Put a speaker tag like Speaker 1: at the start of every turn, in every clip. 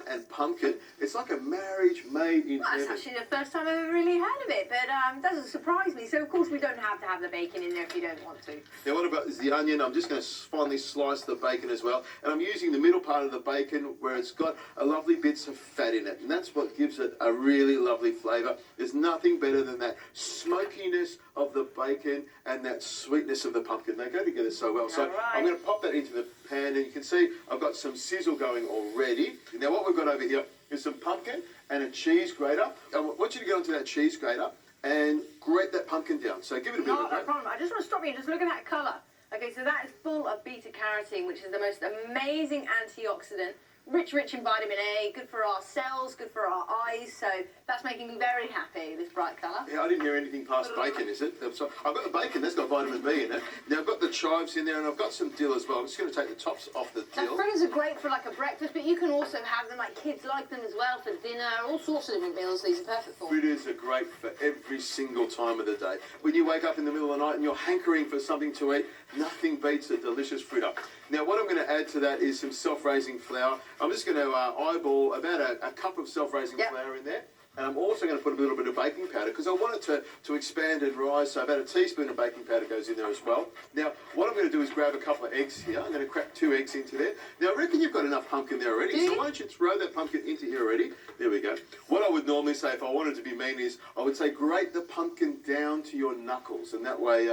Speaker 1: and pumpkin. It's like a marriage made in
Speaker 2: Well,
Speaker 1: heaven.
Speaker 2: that's actually the first time I've ever really heard of it, but doesn't surprise me. So, of course, we don't have to have the bacon in there if you don't want to.
Speaker 1: Now, what about is the onion? I'm just going to finely slice the bacon as well. And I'm using the middle part of the bacon where it's got a lovely bits of fat in it. And that's what gives it a really lovely flavour. There's nothing better than that smokiness of the bacon and that sweetness of the pumpkin. They go together so well. So I'm going to pop that into the pan, and you can see I've got some sizzle going already. Now, what we've got over here is some pumpkin and a cheese grater. I want you to get onto that cheese grater and grate that pumpkin down. So give it a bit of a grate.
Speaker 2: No problem. I just want to stop you and just look at that colour. Okay, so that is full of beta-carotene, which is the most amazing antioxidant. Rich in vitamin A, good for our cells, good for our eyes, so that's making me very happy, this bright colour.
Speaker 1: Yeah, I didn't hear anything past bacon, is it? So I've got the bacon, that's got vitamin B in it. Now I've got the chives in there, and I've got some dill as well. I'm just going to take the tops off the
Speaker 2: Now,
Speaker 1: dill.
Speaker 2: fritters are great for like a breakfast, but you can also have them, like kids like them as well, for dinner, all sorts of different meals these are perfect for.
Speaker 1: Fritters are great for every single time of the day. When you wake up in the middle of the night and you're hankering for something to eat, nothing beats a delicious fritter. Now what I'm going to add to that is some self-raising flour. I'm just going to eyeball about a cup of self-raising flour in there. And I'm also going to put a little bit of baking powder because I want it to expand and rise. So about a teaspoon of baking powder goes in there as well. Now, what I'm going to do is grab a couple of eggs here. I'm going to crack 2 eggs into there. Now, I reckon you've got enough pumpkin there already. So why don't you throw that pumpkin into here already? There we go. What I would normally say if I wanted to be mean is I would say grate the pumpkin down to your knuckles. And that way,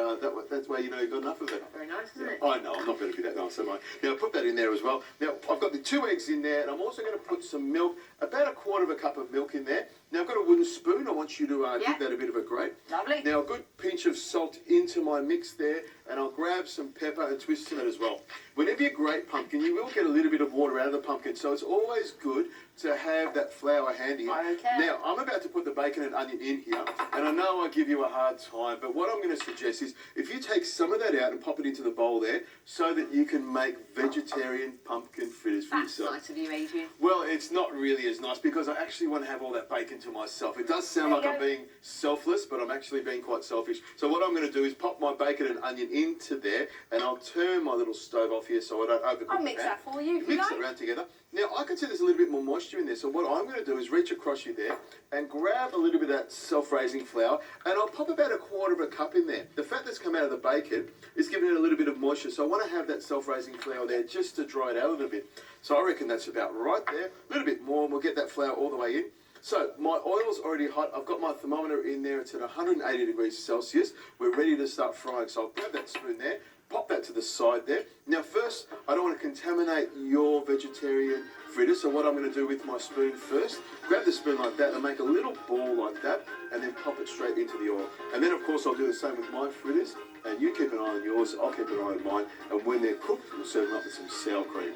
Speaker 1: that's why you know you've got enough of it.
Speaker 2: Very nice, isn't it?
Speaker 1: I know, I'm not going to be that nice, am I? Now, put that in there as well. Now, I've got the 2 eggs in there, and I'm also going to put some milk, about 1/4 cup of milk in there. Now, I've got a wooden spoon. I want you to give that a bit of a grate.
Speaker 2: Lovely.
Speaker 1: Now, a good pinch of salt into my mix there, and I'll grab some pepper and twist some of it as well. Whenever you grate pumpkin, you will get a little bit of water out of the pumpkin, so it's always good to have that flour handy.
Speaker 2: Okay.
Speaker 1: Now, I'm about to put the bacon and onion in here, and I know I give you a hard time, but what I'm going to suggest is if you take some of that out and pop it into the bowl there, so that you can make vegetarian pumpkin fritters for
Speaker 2: That's
Speaker 1: yourself.
Speaker 2: nice of you, Adrian.
Speaker 1: Well, it's not really as nice because I actually want to have all that bacon to myself. It does sound like I'm being selfless, but I'm actually being quite selfish. So what I'm going to do is pop my bacon and onion into there, and I'll turn my little stove off here so I don't overcook
Speaker 2: I'll mix that for you if you
Speaker 1: mix
Speaker 2: like.
Speaker 1: it around together. Now, I can see there's a little bit more moisture in there, so what I'm going to do is reach across you there and grab a little bit of that self-raising flour, and I'll pop about 1/4 cup in there. The fat that's come out of the bacon is giving it a little bit of moisture, so I want to have that self-raising flour there just to dry it out a little bit. So I reckon that's about right there. A little bit more, and we'll get that flour all the way in. So my oil's already hot. I've got my thermometer in there. It's at 180 degrees Celsius. We're ready to start frying. So I'll grab that spoon there, pop that to the side there. Now first, I don't want to contaminate your vegetarian fritter, so what I'm going to do with my spoon first, grab the spoon like that and make a little ball like that, and then pop it straight into the oil. And then of course I'll do the same with my fritters, and you keep an eye on yours, I'll keep an eye on mine, and when they're cooked, we'll serve them up with some sour cream.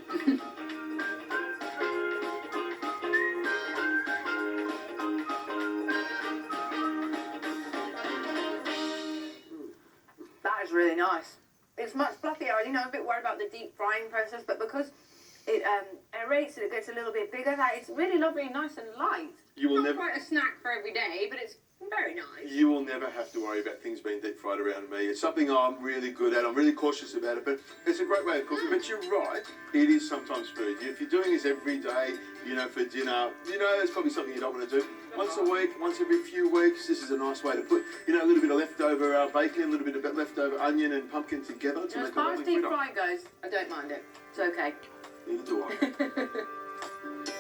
Speaker 2: That is really nice. It's much fluffier. I was a bit worried about the deep frying process, but because it aerates and it gets a little bit bigger, it's really lovely and nice and light.
Speaker 1: You will
Speaker 2: Not
Speaker 1: never...
Speaker 2: quite a snack for every day, but it's very nice.
Speaker 1: You will never have to worry about things being deep fried around me. It's something I'm really good at. I'm really cautious about it, but it's a great way of cooking. But you're right, it is sometimes food. If you're doing this every day, for dinner, it's probably something you don't want to do. Once a week, once every few weeks, this is a nice way to put, a little bit of leftover bacon, a little bit of leftover onion and pumpkin together to make
Speaker 2: As
Speaker 1: a
Speaker 2: far as
Speaker 1: lovely
Speaker 2: deep
Speaker 1: fritter.
Speaker 2: fry goes, I don't mind it. It's okay.
Speaker 1: Neither do I.